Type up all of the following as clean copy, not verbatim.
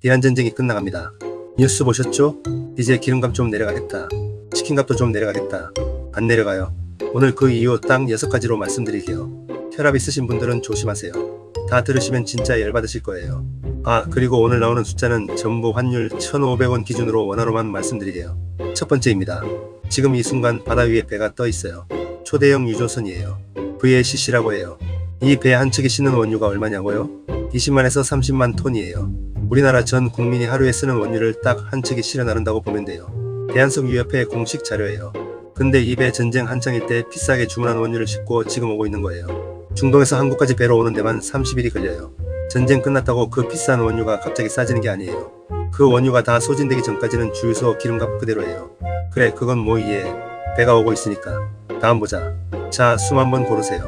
이란 전쟁이 끝나갑니다. 뉴스 보셨죠? 이제 기름값 좀 내려가겠다. 치킨값도 좀 내려가겠다. 안 내려가요. 오늘 그 이유 딱 6가지로 말씀드릴게요. 혈압 있으신 분들은 조심하세요. 다 들으시면 진짜 열받으실 거예요. 아, 그리고 오늘 나오는 숫자는 전부 환율 1,500원 기준으로 원화로만 말씀드릴게요. 첫 번째입니다. 지금 이 순간 바다 위에 배가 떠 있어요. 초대형 유조선이에요. VLCC라고 해요. 이 배 한 척이 싣는 원유가 얼마냐고요? 20만에서 30만 톤이에요. 우리나라 전 국민이 하루에 쓰는 원유를 딱 한 척이 실어 나른다고 보면 돼요. 대한석유협회 공식 자료예요. 근데 이 배 전쟁 한창일 때 비싸게 주문한 원유를 싣고 지금 오고 있는 거예요. 중동에서 한국까지 배로 오는 데만 30일이 걸려요. 전쟁 끝났다고 그 비싼 원유가 갑자기 싸지는 게 아니에요. 그 원유가 다 소진되기 전까지는 주유소 기름값 그대로예요. 그래, 그건 뭐 이해. 배가 오고 있으니까. 다음 보자. 자, 숨 한번 고르세요.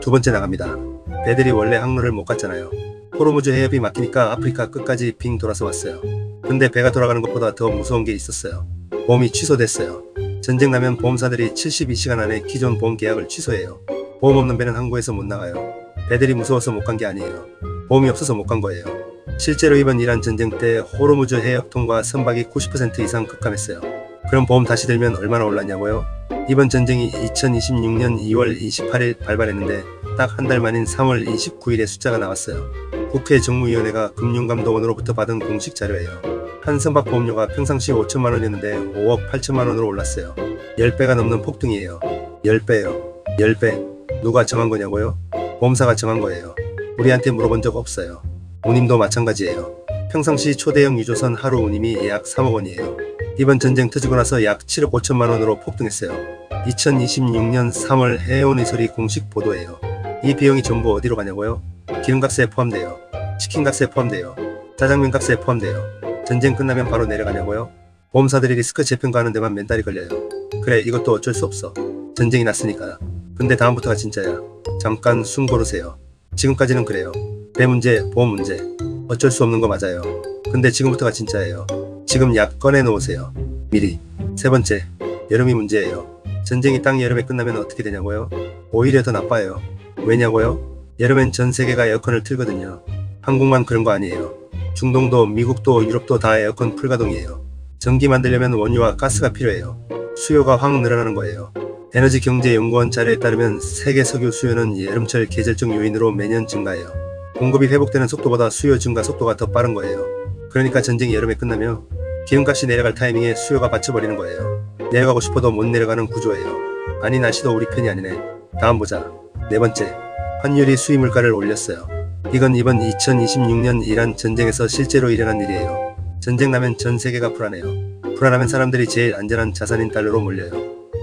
두 번째 나갑니다. 배들이 원래 항로를 못 갔잖아요. 호르무즈 해협이 막히니까 아프리카 끝까지 빙 돌아서 왔어요. 근데 배가 돌아가는 것보다 더 무서운 게 있었어요. 보험이 취소됐어요. 전쟁 나면 보험사들이 72시간 안에 기존 보험 계약을 취소해요. 보험 없는 배는 항구에서 못 나가요. 배들이 무서워서 못 간 게 아니에요. 보험이 없어서 못 간 거예요. 실제로 이번 이란 전쟁 때 호르무즈 해협 통과 선박이 90% 이상 급감했어요. 그럼 보험 다시 들면 얼마나 올랐냐고요? 이번 전쟁이 2026년 2월 28일 발발했는데 딱 한 달 만인 3월 29일에 숫자가 나왔어요. 국회 정무위원회가 금융감독원으로부터 받은 공식 자료예요. 한 선박 보험료가 평상시 5천만 원이었는데 5억 8천만 원으로 올랐어요. 10배가 넘는 폭등이에요. 10배요. 10배. 누가 정한 거냐고요? 보험사가 정한 거예요. 우리한테 물어본 적 없어요. 운임도 마찬가지예요. 평상시 초대형 유조선 하루 운임이 약 3억 원이에요. 이번 전쟁 터지고 나서 약 7억 5천만 원으로 폭등했어요. 2026년 3월 해운의설이 공식 보도예요. 이 비용이 전부 어디로 가냐고요? 기름값에 포함돼요. 치킨값에 포함돼요. 짜장면값에 포함돼요. 전쟁 끝나면 바로 내려가냐고요? 보험사들이 리스크 재평가하는 데만 몇 달이 걸려요. 그래, 이것도 어쩔 수 없어. 전쟁이 났으니까. 근데 다음부터가 진짜야. 잠깐 숨 고르세요. 지금까지는 그래요. 배 문제, 보험 문제. 어쩔 수 없는 거 맞아요. 근데 지금부터가 진짜예요. 지금 약 꺼내놓으세요. 미리. 세 번째, 여름이 문제예요. 전쟁이 딱 여름에 끝나면 어떻게 되냐고요? 오히려 더 나빠요. 왜냐고요? 여름엔 전 세계가 에어컨을 틀거든요. 한국만 그런 거 아니에요. 중동도 미국도 유럽도 다 에어컨 풀가동이에요. 전기 만들려면 원유와 가스가 필요해요. 수요가 확 늘어나는 거예요. 에너지경제연구원 자료에 따르면 세계 석유 수요는 여름철 계절적 요인으로 매년 증가해요. 공급이 회복되는 속도보다 수요 증가 속도가 더 빠른 거예요. 그러니까 전쟁이 여름에 끝나면 기름값이 내려갈 타이밍에 수요가 받쳐버리는 거예요. 내려가고 싶어도 못 내려가는 구조예요. 아니, 날씨도 우리 편이 아니네. 다음 보자. 네 번째, 환율이 수입물가를 올렸어요. 이건 이번 2026년 이란 전쟁에서 실제로 일어난 일이에요. 전쟁 나면 전 세계가 불안해요. 불안하면 사람들이 제일 안전한 자산인 달러로 몰려요.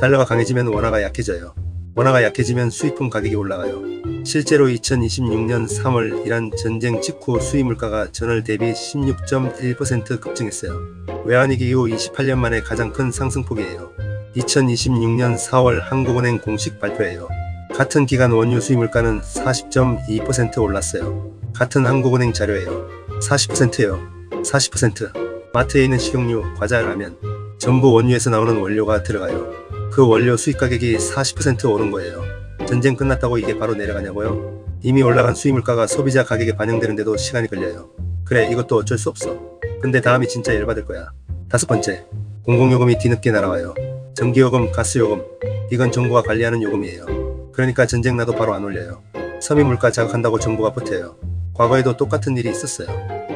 달러가 강해지면 원화가 약해져요. 원화가 약해지면 수입품 가격이 올라가요. 실제로 2026년 3월 이란 전쟁 직후 수입물가가 전월 대비 16.1% 급증했어요. 외환위기 이후 28년 만에 가장 큰 상승폭이에요. 2026년 4월 한국은행 공식 발표예요. 같은 기간 원유 수입물가는 40.2% 올랐어요. 같은 한국은행 자료예요. 40%요. 40%. 마트에 있는 식용유, 과자, 라면 전부 원유에서 나오는 원료가 들어가요. 그 원료 수입 가격이 40% 오른 거예요. 전쟁 끝났다고 이게 바로 내려가냐고요? 이미 올라간 수입물가가 소비자 가격에 반영되는데도 시간이 걸려요. 그래, 이것도 어쩔 수 없어. 근데 다음이 진짜 열받을 거야. 다섯 번째, 공공요금이 뒤늦게 날아와요. 전기요금, 가스요금. 이건 정부가 관리하는 요금이에요. 그러니까 전쟁 나도 바로 안 올려요. 서민물가 자극한다고 정부가 버텨요. 과거에도 똑같은 일이 있었어요.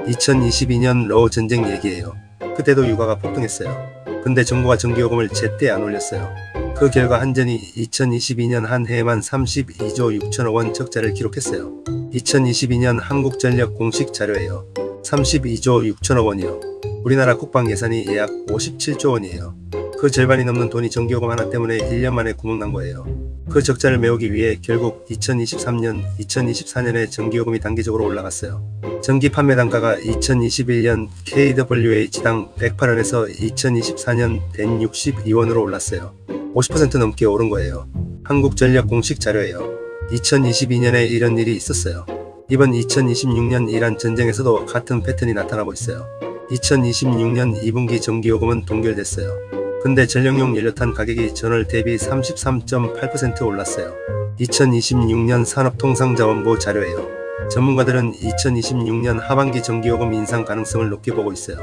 2022년 러우 전쟁 얘기예요. 그때도 유가가 폭등했어요. 근데 정부가 전기요금을 제때 안 올렸어요. 그 결과 한전이 2022년 한 해에만 32조 6천억 원 적자를 기록했어요. 2022년 한국전력 공식 자료예요. 32조 6천억 원이요. 우리나라 국방 예산이 약 57조 원이에요. 그 절반이 넘는 돈이 전기요금 하나 때문에 1년 만에 구멍 난 거예요. 그 적자를 메우기 위해 결국 2023년, 2024년에 전기요금이 단기적으로 올라갔어요. 전기 판매 단가가 2021년 kWh당 108원에서 2024년 162원으로 올랐어요. 50% 넘게 오른 거예요. 한국전력 공식 자료예요. 2022년에 이런 일이 있었어요. 이번 2026년 이란 전쟁에서도 같은 패턴이 나타나고 있어요. 2026년 2분기 전기요금은 동결됐어요. 근데 전력용 연료탄 가격이 전월 대비 33.8% 올랐어요. 2026년 산업통상자원부 자료예요. 전문가들은 2026년 하반기 전기요금 인상 가능성을 높게 보고 있어요.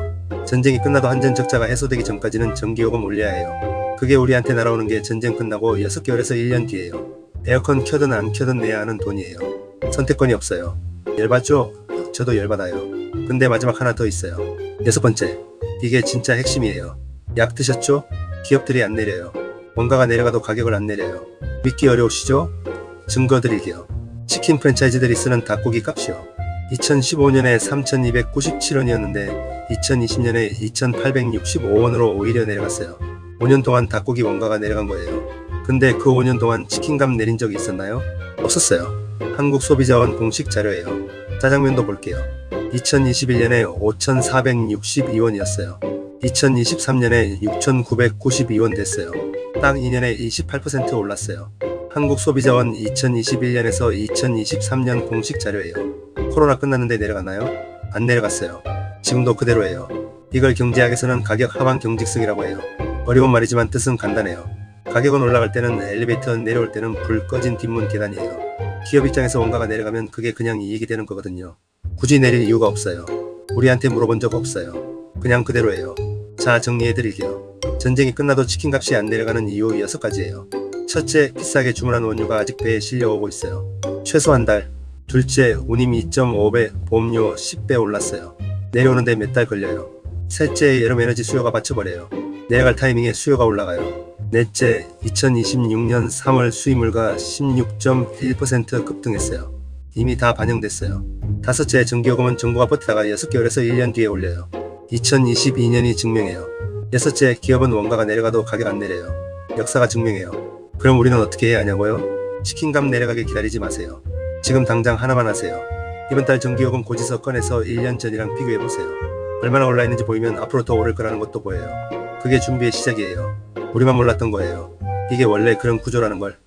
전쟁이 끝나도 한전 적자가 해소되기 전까지는 전기요금 올려야 해요. 그게 우리한테 날아오는 게 전쟁 끝나고 6개월에서 1년 뒤에요. 에어컨 켜든 안 켜든 내야 하는 돈이에요. 선택권이 없어요. 열받죠? 저도 열받아요. 근데 마지막 하나 더 있어요. 6번째, 이게 진짜 핵심이에요. 약 드셨죠? 기업들이 안 내려요. 원가가 내려가도 가격을 안 내려요. 믿기 어려우시죠? 증거 드릴게요. 치킨 프랜차이즈들이 쓰는 닭고기 값이요. 2015년에 3,297원이었는데 2020년에 2,865원으로 오히려 내려갔어요. 5년 동안 닭고기 원가가 내려간 거예요. 근데 그 5년 동안 치킨값 내린 적이 있었나요? 없었어요. 한국소비자원 공식 자료예요. 짜장면도 볼게요. 2021년에 5,462원이었어요. 2023년에 6,992원 됐어요. 딱 2년에 28% 올랐어요. 한국소비자원 2021년에서 2023년 공식 자료예요. 코로나 끝났는데 내려갔나요? 안 내려갔어요. 지금도 그대로예요. 이걸 경제학에서는 가격 하방 경직성이라고 해요. 어려운 말이지만 뜻은 간단해요. 가격은 올라갈 때는 엘리베이터, 내려올 때는 불 꺼진 뒷문 계단이에요. 기업 입장에서 원가가 내려가면 그게 그냥 이익이 되는 거거든요. 굳이 내릴 이유가 없어요. 우리한테 물어본 적 없어요. 그냥 그대로예요. 자, 정리해드릴게요. 전쟁이 끝나도 치킨값이 안 내려가는 이유 6가지예요. 첫째, 비싸게 주문한 원유가 아직 배에 실려오고 있어요. 최소 한 달. 둘째, 운임 2.5배, 보험료 10배 올랐어요. 내려오는데 몇 달 걸려요. 셋째, 여름 에너지 수요가 받쳐버려요. 내려갈 타이밍에 수요가 올라가요. 넷째, 2026년 3월 수입물가 16.1% 급등했어요. 이미 다 반영됐어요. 다섯째, 전기요금은 정부가 버티다가 6개월에서 1년 뒤에 올려요. 2022년이 증명해요. 여섯째, 기업은 원가가 내려가도 가격 안 내려요. 역사가 증명해요. 그럼 우리는 어떻게 해야 하냐고요? 치킨값 내려가게 기다리지 마세요. 지금 당장 하나만 하세요. 이번 달 전기요금 고지서 꺼내서 1년 전이랑 비교해보세요. 얼마나 올라있는지 보이면 앞으로 더 오를 거라는 것도 보여요. 그게 준비의 시작이에요. 우리만 몰랐던 거예요. 이게 원래 그런 구조라는 걸.